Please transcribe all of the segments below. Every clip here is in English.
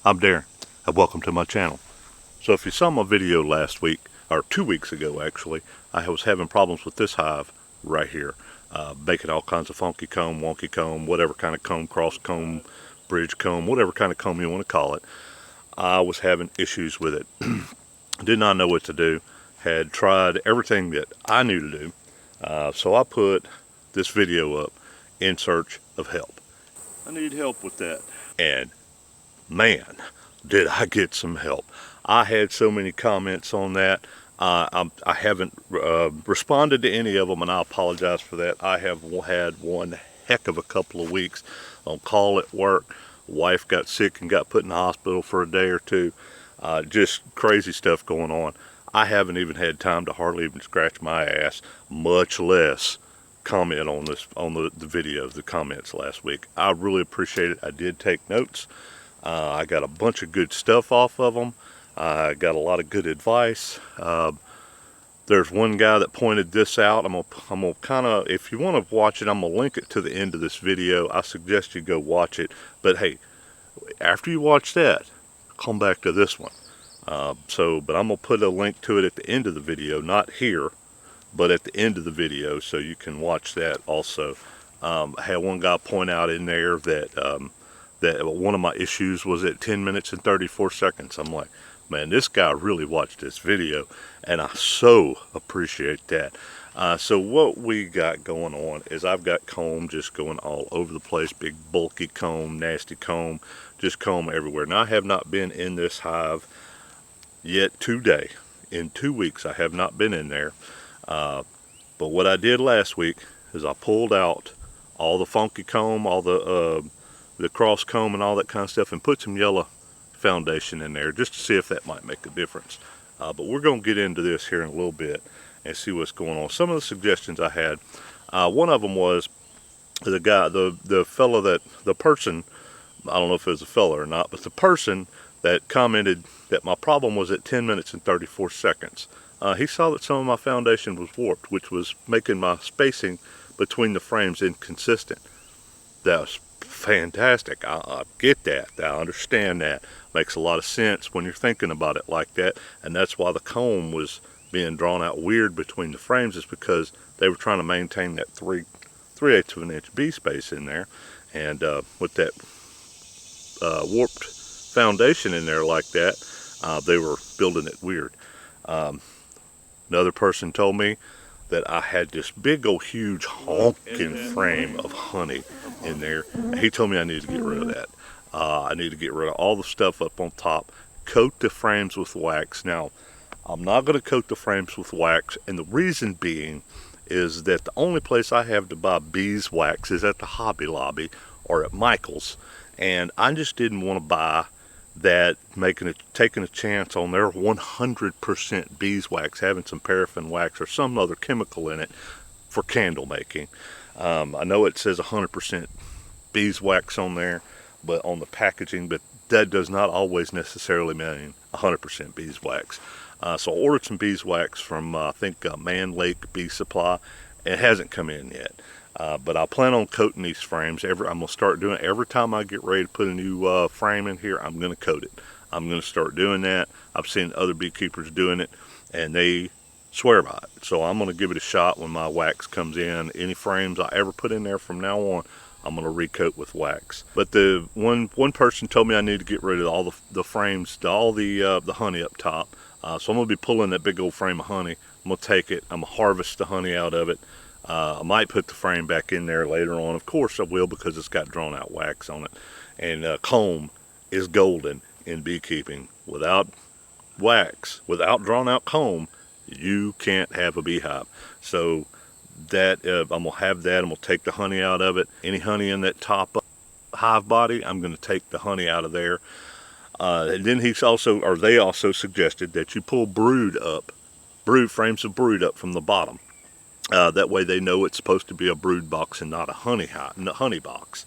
I'm Darren, and welcome to my channel. So if you saw my video last week, or 2 weeks ago actually, I was having problems with this hive right here. Making all kinds of funky comb, wonky comb, whatever kind of comb, cross comb, bridge comb, whatever kind of comb you want to call it. I was having issues with it. Did not know what to do. Had tried everything that I knew to do. So I put this video up in search of help. I need help with that. And man, did I get some help. I had so many comments on that. I haven't responded to any of them, and I apologize for that. I have had one heck of a couple of weeks on call at work. Wife got sick and got put in the hospital for a day or two. Just crazy stuff going on. I haven't even had time to hardly even scratch my ass, much less comment on this, on the video, the comments last week. I really appreciate it. I did take notes. I got a bunch of good stuff off of them. I got a lot of good advice. There's one guy that pointed this out. I'm gonna kind of, if you want to watch it, I'm gonna link it to the end of this video. I suggest you go watch it. But hey, after you watch that, come back to this one. But I'm gonna put a link to it at the end of the video, not here, but at the end of the video, so you can watch that also. I had one guy point out in there that that one of my issues was at 10 minutes and 34 seconds. I'm like, man, this guy really watched this video, and I so appreciate that. So what we got going on is I've got comb just going all over the place, big bulky comb, nasty comb, just comb everywhere. Now I have not been in this hive yet today. In 2 weeks I have not been in there. But what I did last week is I pulled out all the funky comb, all the cross comb and all that kind of stuff, and put some yellow foundation in there just to see if that might make a difference. But we're going to get into this here in a little bit and see what's going on. Some of the suggestions I had, one of them was the guy, the fellow that, the person, I don't know if it was a fella or not, but the person that commented that my problem was at 10 minutes and 34 seconds. He saw that some of my foundation was warped, which was making my spacing between the frames inconsistent. That was fantastic. I get that. I understand that. Makes a lot of sense when you're thinking about it like that. And that's why the comb was being drawn out weird between the frames, is because they were trying to maintain that 3/8 of an inch B space in there. And with that warped foundation in there like that, they were building it weird. Another person told me that I had this big old huge honking frame of honey in there. He told me I need to get rid of that. I need to get rid of all the stuff up on top, coat the frames with wax. Now, I'm not going to coat the frames with wax, and the reason being is that the only place I have to buy beeswax is at the Hobby Lobby or at Michael's, and I just didn't want to buy that, taking a chance on their 100% beeswax having some paraffin wax or some other chemical in it for candle making. I know it says 100% beeswax on there, but on the packaging, but that does not always necessarily mean 100% beeswax. So I ordered some beeswax from I think Man Lake Bee Supply. It hasn't come in yet. But I plan on coating these frames. I'm going to start doing it every time I get ready to put a new frame in here. I'm going to coat it. I'm going to start doing that. I've seen other beekeepers doing it, and they swear by it. So I'm going to give it a shot when my wax comes in. Any frames I ever put in there from now on, I'm going to recoat with wax. But the one person told me I need to get rid of all the frames, all the honey up top. So I'm going to be pulling that big old frame of honey. I'm going to take it. I'm going to harvest the honey out of it. I might put the frame back in there later on. Of course I will, because it's got drawn out wax on it. And comb is golden in beekeeping. Without wax, without drawn out comb, you can't have a beehive. So that I'm going to have that. I'm going to take the honey out of it. Any honey in that top hive body, I'm going to take the honey out of there. And then they also suggested that you pull frames of brood up from the bottom. That way they know it's supposed to be a brood box and not a honey box.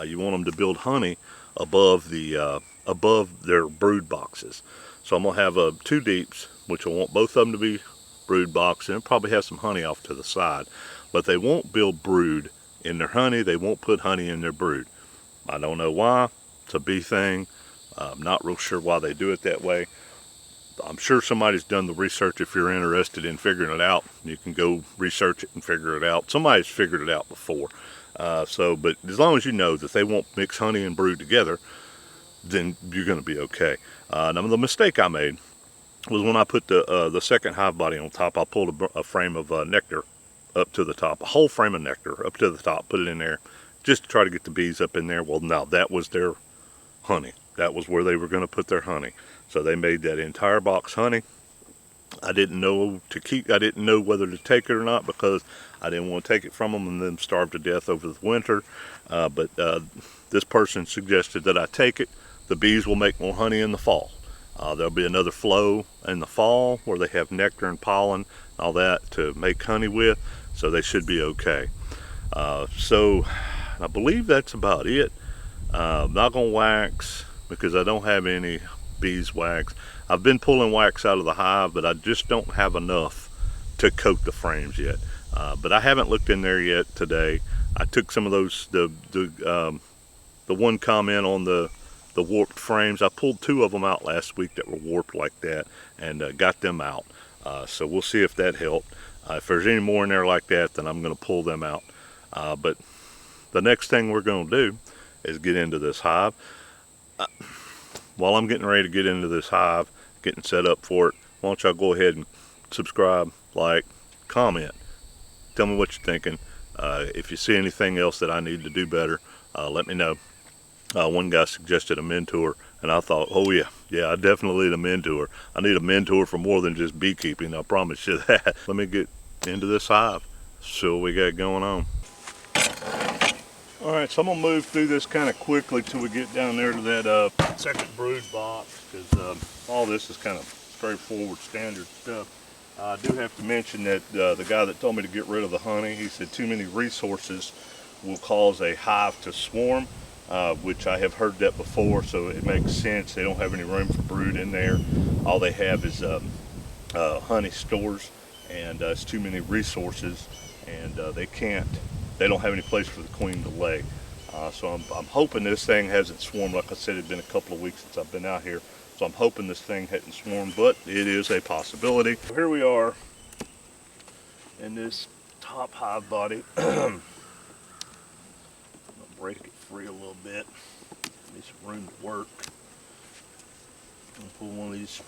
You want them to build honey above their brood boxes. So I'm gonna have 2 deeps, which I want both of them to be brood box, and probably have some honey off to the side. But they won't build brood in their honey. They won't put honey in their brood. I don't know why. It's a bee thing. I'm not real sure why they do it that way. I'm sure somebody's done the research. If you're interested in figuring it out, you can go research it and figure it out. Somebody's figured it out before. But as long as you know that they won't mix honey and brood together, then you're going to be okay. Now the mistake I made was when I put the second hive body on top. I pulled a frame of nectar up to the top, a whole frame of nectar up to the top, put it in there just to try to get the bees up in there. Well, now that was their honey. That was where they were going to put their honey. So they made that entire box honey. I didn't know whether to take it or not, because I didn't want to take it from them and then starve to death over the winter. But this person suggested that I take it. The bees will make more honey in the fall. There'll be another flow in the fall where they have nectar and pollen, all that to make honey with, so they should be okay. So I believe that's about it. I'm not going to wax because I don't have any beeswax. I've been pulling wax out of the hive, but I just don't have enough to coat the frames yet. But I haven't looked in there yet today. I took some of those, the one comment on the warped frames. I pulled 2 of them out last week that were warped like that, and got them out. So we'll see if that helped. If there's any more in there like that, then I'm going to pull them out. But the next thing we're going to do is get into this hive. While I'm getting ready to get into this hive, getting set up for it, why don't y'all go ahead and subscribe, like, comment. Tell me what you're thinking. If you see anything else that I need to do better, let me know. One guy suggested a mentor, and I thought, oh yeah, I definitely need a mentor. I need a mentor for more than just beekeeping, I promise you that. Let me get into this hive, see what we got going on. All right, so I'm gonna move through this kind of quickly till we get down there to that second brood box, because all this is kind of straightforward, standard stuff. I do have to mention that the guy that told me to get rid of the honey, he said too many resources will cause a hive to swarm, which I have heard that before, so it makes sense. They don't have any room for brood in there. All they have is honey stores, and it's too many resources, and they don't have any place for the queen to lay. So I'm hoping this thing hasn't swarmed. Like I said, it's been a couple of weeks since I've been out here, so I'm hoping this thing hadn't swarmed, but it is a possibility. So here we are in this top hive body. I'm gonna break it free a little bit. Need some room to work. I'm gonna pull one of these.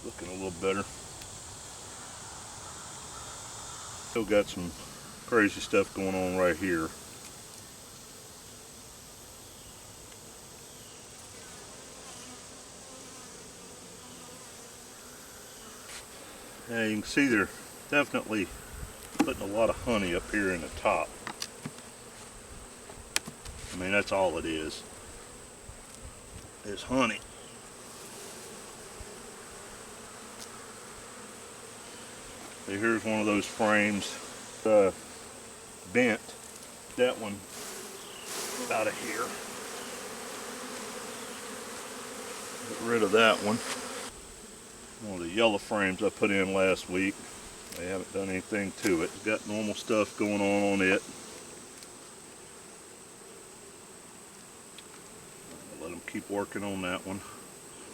Looking a little better. Still got some crazy stuff going on right here. Yeah, you can see they're definitely putting a lot of honey up here in the top. I mean, that's all it is honey. So here's one of those frames bent. That one out of here. Get rid of that one. One of the yellow frames I put in last week. They haven't done anything to it. It's got normal stuff going on it. I'll let them keep working on that one.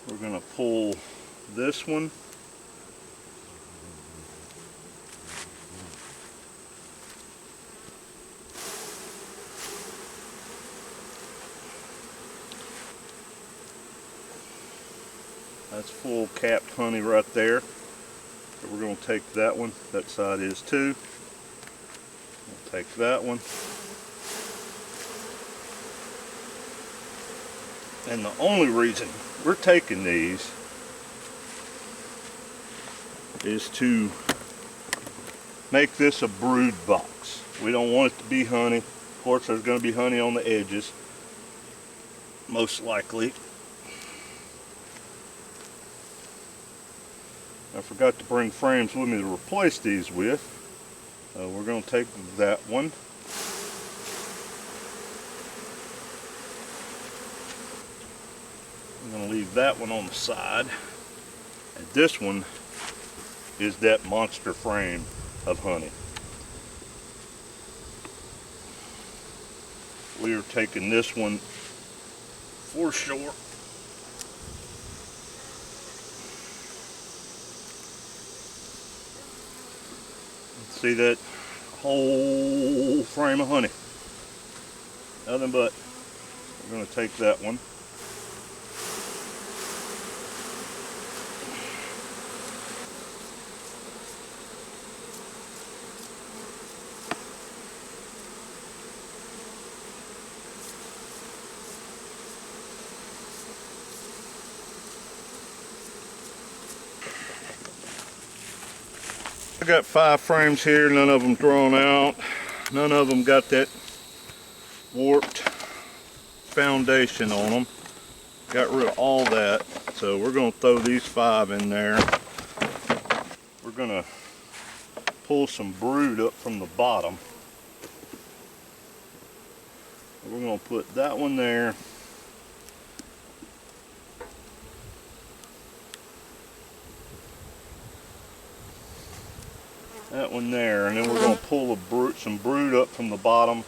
We're going to pull this one. That's full capped honey right there. So we're going to take that one. That side is too. We'll take that one. And the only reason we're taking these is to make this a brood box. We don't want it to be honey. Of course, there's going to be honey on the edges, most likely. I forgot to bring frames with me to replace these with. We're going to take that one. I'm going to leave that one on the side. And this one is that monster frame of honey. We are taking this one for sure. See that whole frame of honey? Nothing but. We're going to take that one. I got 5 frames here, none of them drawn out. None of them got that warped foundation on them. Got rid of all that. So we're going to throw these 5 in there. We're going to pull some brood up from the bottom. We're going to put that one there. That one there, and then we're going to pull some brood up from the bottom,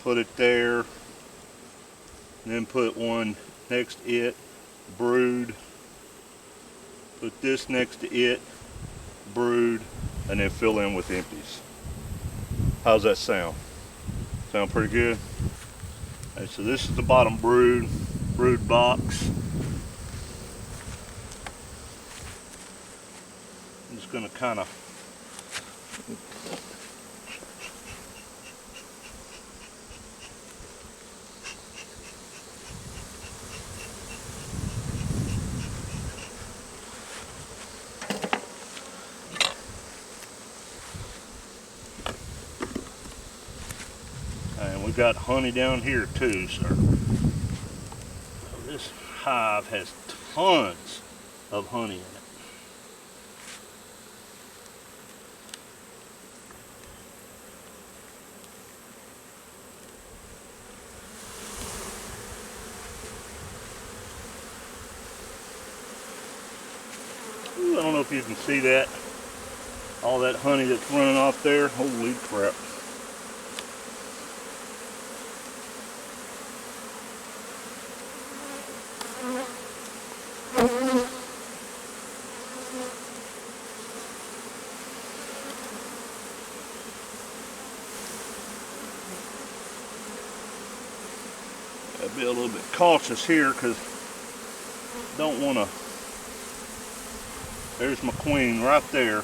put it there, and then put one next to it, brood, put this next to it, brood, and then fill in with empties. How's that sound? Sound pretty good? Okay, so this is the bottom brood box. I'm just going to kind of and we've got honey down here too, sir. This hive has tons of honey in it. Ooh, I don't know if you can see that. All that honey that's running off there. Holy crap. Gotta be a little bit cautious here because I don't want to. There's my queen right there.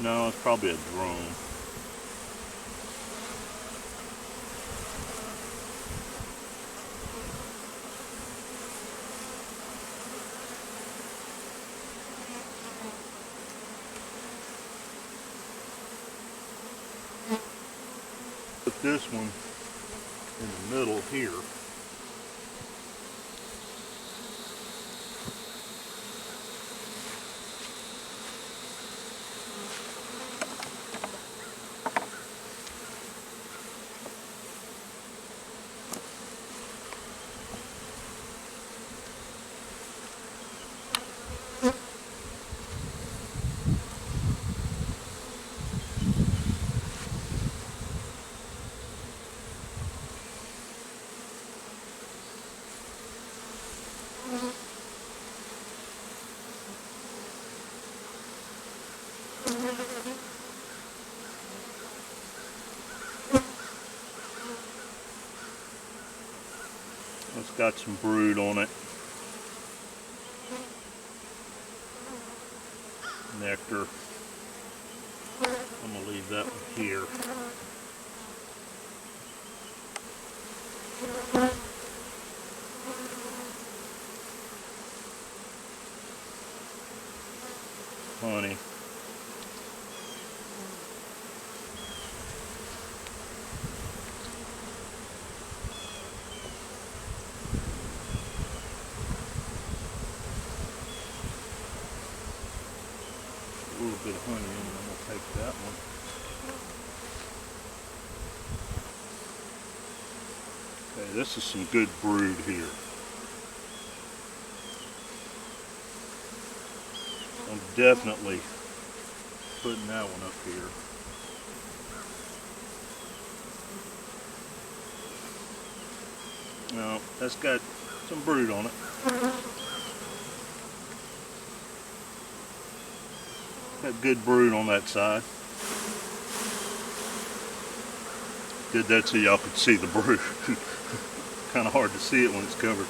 No, it's probably a drone. Put this one in the middle here. It's got some brood on it. Nectar. I'm going to leave that one here. Honey. A little bit of honey in it, I'm going to take that one. Okay, this is some good brood here. I'm definitely putting that one up here. No, that's got some brood on it. Got good brood on that side. Did that so y'all could see the brood. Kind of hard to see it when it's covered.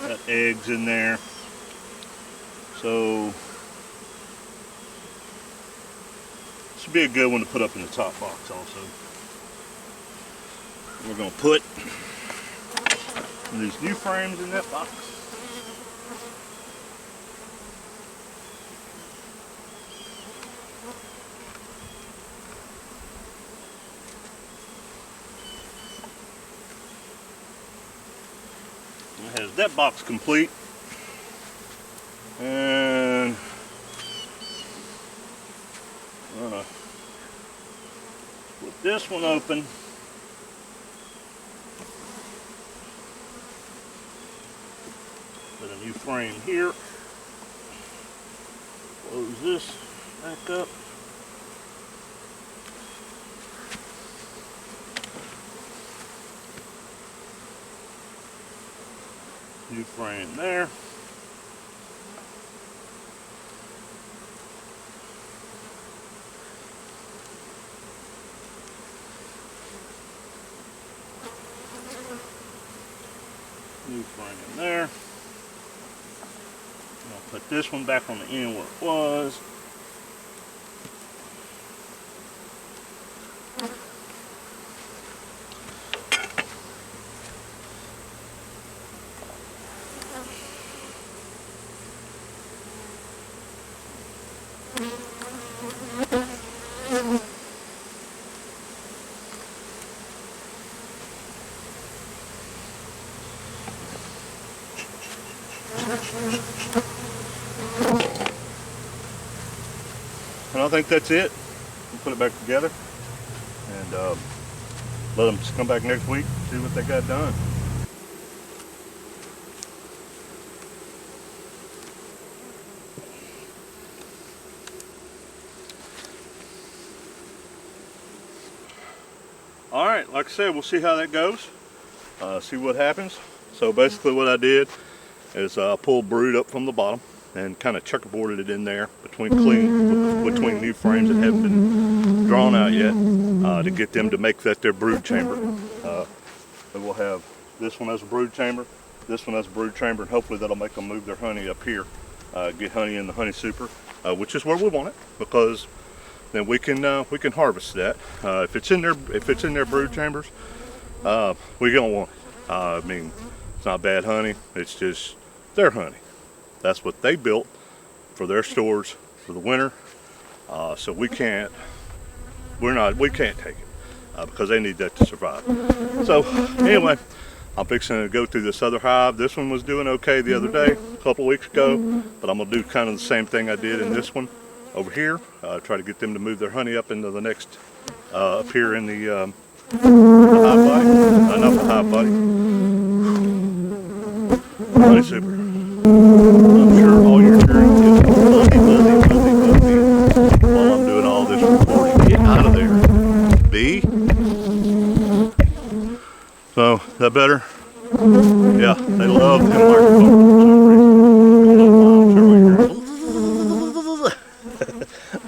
Got eggs in there. So this would be a good one to put up in the top box also. We're going to put these new frames in that box. It has that box complete. And I'm gonna put this one open. Put a new frame here. Close this back up. New frame there. New frame in there. I'll put this one back on the end where it was. And I think that's it. We'll put it back together and let them come back next week, see what they got done. All right, like I said, we'll see how that goes. See what happens. So basically what I did is I pulled brood up from the bottom and kind of checkerboarded it in there between new frames that haven't been drawn out yet to get them to make that their brood chamber. And we'll have this one as a brood chamber, this one as a brood chamber, and hopefully that'll make them move their honey up here, get honey in the honey super, which is where we want it, because then we can harvest that. If it's in their brood chambers, we don't want it. I mean, it's not bad honey. It's just their honey. That's what they built for their stores for the winter. So we can't take it because they need that to survive. So anyway, I'm fixing to go through this other hive. This one was doing okay the other day, a couple of weeks ago, but I'm gonna do kind of the same thing I did in this one over here. Try to get them to move their honey up into the next, up here in the hive body, not the hive body, honey super. I'm sure all you're hearing is buzzy while I'm doing all this recording. Get out of there, bee. So, is that better? Yeah, they love the microphone.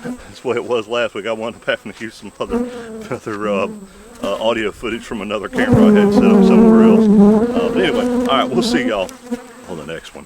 That's the way it was last week. I wound up having to use some other audio footage from another camera I had set up somewhere else. But anyway, all right, we'll see y'all on the next one.